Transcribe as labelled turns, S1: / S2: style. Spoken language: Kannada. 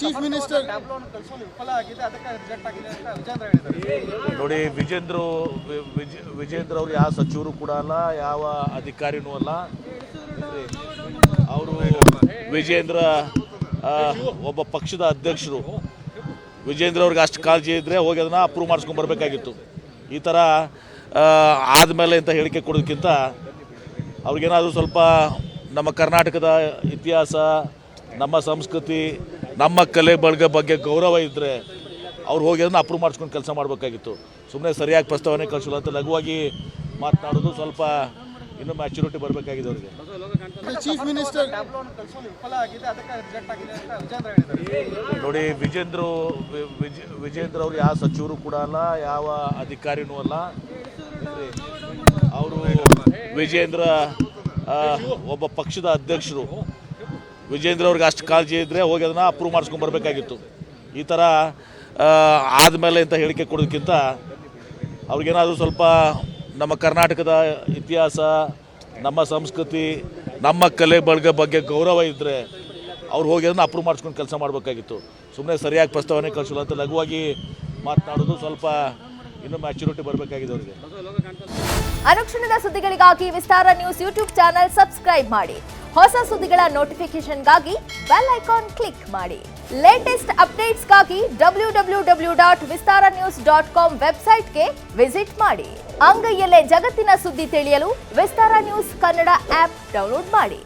S1: ಚೀಫ್ ಮಿನಿಸ್ಟರ್
S2: ನೋಡಿ, ವಿಜೇಂದ್ರ ಅವರು ಯಾವ ಸಚಿವರು ಕೂಡ ಅಲ್ಲ, ಯಾವ ಅಧಿಕಾರಿನೂ ಅಲ್ಲ. ಅವರು ವಿಜೇಂದ್ರ ಒಬ್ಬ ಪಕ್ಷದ ಅಧ್ಯಕ್ಷರು. ವಿಜೇಂದ್ರ ಅವ್ರಿಗೆ ಅಷ್ಟು ಕಾಳಜಿ ಇದ್ದರೆ ಹೋಗಿ ಅದನ್ನು ಅಪ್ರೂವ್ ಮಾಡಿಸ್ಕೊಂಡು ಬರಬೇಕಾಗಿತ್ತು. ಈ ಥರ ಆದಮೇಲೆ ಅಂತ ಹೇಳಿಕೆ ಕೊಡೋದಕ್ಕಿಂತ ಅವ್ರಿಗೇನಾದರೂ ಸ್ವಲ್ಪ ನಮ್ಮ ಕರ್ನಾಟಕದ ಇತಿಹಾಸ, ನಮ್ಮ ಸಂಸ್ಕೃತಿ, ನಮ್ಮ ಕಲೆ ಬಳಗ ಬಗ್ಗೆ ಗೌರವ ಇದ್ದರೆ ಅವ್ರು ಹೋಗಿ ಅದನ್ನು ಅಪ್ರೂವ್ ಮಾಡಿಸ್ಕೊಂಡು ಕೆಲಸ ಮಾಡಬೇಕಾಗಿತ್ತು. ಸುಮ್ಮನೆ ಸರಿಯಾಗಿ ಪ್ರಸ್ತಾವನೆ ಕಳಿಸಲ್ಲ ಅಂತ ಲಘುವಾಗಿ ಮಾತನಾಡೋದು ಸ್ವಲ್ಪ ಇನ್ನೂ ಮ್ಯಾಚುರಿಟಿ ಬರಬೇಕಾಗಿದೆ ಅವರಿಗೆ.
S1: ಚೀಫ್ ಮಿನಿಸ್ಟರ್
S2: ನೋಡಿ, ವಿಜೇಂದ್ರ ಅವರು ಯಾವ ಸಚಿವರು ಕೂಡ ಅಲ್ಲ, ಯಾವ ಅಧಿಕಾರಿನೂ ಅಲ್ಲ. ಅವರು ವಿಜೇಂದ್ರ ಒಬ್ಬ ಪಕ್ಷದ ಅಧ್ಯಕ್ಷರು. ವಿಜೇಂದ್ರ ಅವ್ರಿಗೆ ಅಷ್ಟು ಕಾಳಜಿ ಇದ್ದರೆ ಹೋಗಿ ಅದನ್ನು ಅಪ್ರೂವ್ ಮಾಡಿಸ್ಕೊಂಡು ಬರಬೇಕಾಗಿತ್ತು. ಈ ಥರ ಆದಮೇಲೆ ಅಂತ ಹೇಳಿಕೆ ಕೊಡೋದಕ್ಕಿಂತ ಅವ್ರಿಗೇನಾದರೂ ಸ್ವಲ್ಪ ನಮ್ಮ ಕರ್ನಾಟಕದ ಇತಿಹಾಸ, ನಮ್ಮ ಸಂಸ್ಕೃತಿ, ನಮ್ಮ ಕಲೆ ಬಳಗ ಬಗ್ಗೆ ಗೌರವ ಇದ್ದರೆ ಅವ್ರು ಹೋಗಿ ಅದನ್ನು ಅಪ್ರೂವ್ ಮಾಡಿಸ್ಕೊಂಡು ಕೆಲಸ ಮಾಡಬೇಕಾಗಿತ್ತು. ಸುಮ್ಮನೆ ಸರಿಯಾಗಿ ಪ್ರಸ್ತಾವನೆ ಕಳಿಸಲ್ಲ ಅಂತ ಲಘುವಾಗಿ ಮಾತನಾಡೋದು ಸ್ವಲ್ಪ ಇನ್ನೂ ಮ್ಯಾಚುರಿಟಿ ಬರಬೇಕಾಗಿದೆ ಅವರಿಗೆ.
S3: ಅನುಕ್ಷಣದ ಸುದ್ದಿಗಳಿಗಾಗಿ ವಿಸ್ತಾರ ನ್ಯೂಸ್ ಯೂಟ್ಯೂಬ್ ಚಾನೆಲ್ ಸಬ್ಸ್ಕ್ರೈಬ್ ಮಾಡಿ. ಹೊಸ ಸುದ್ದಿಗಳ ನೋಟಿಫಿಕೇಶನ್ಗಾಗಿ ಬೆಲ್ ಐಕಾನ್ ಕ್ಲಿಕ್ ಮಾಡಿ. ಲೇಟೆಸ್ಟ್ ಅಪ್ಡೇಟ್ಸ್ಗಾಗಿ www.vistaranews.com ವೆಬ್ಸೈಟ್ಗೆ ವಿಸಿಟ್ ಮಾಡಿ. ಅಂಗೈಯಲ್ಲೇ ಜಗತ್ತಿನ ಸುದ್ದಿ ತಿಳಿಯಲು ವಿಸ್ತಾರ ನ್ಯೂಸ್ ಕನ್ನಡ ಆಪ್ ಡೌನ್ಲೋಡ್ ಮಾಡಿ.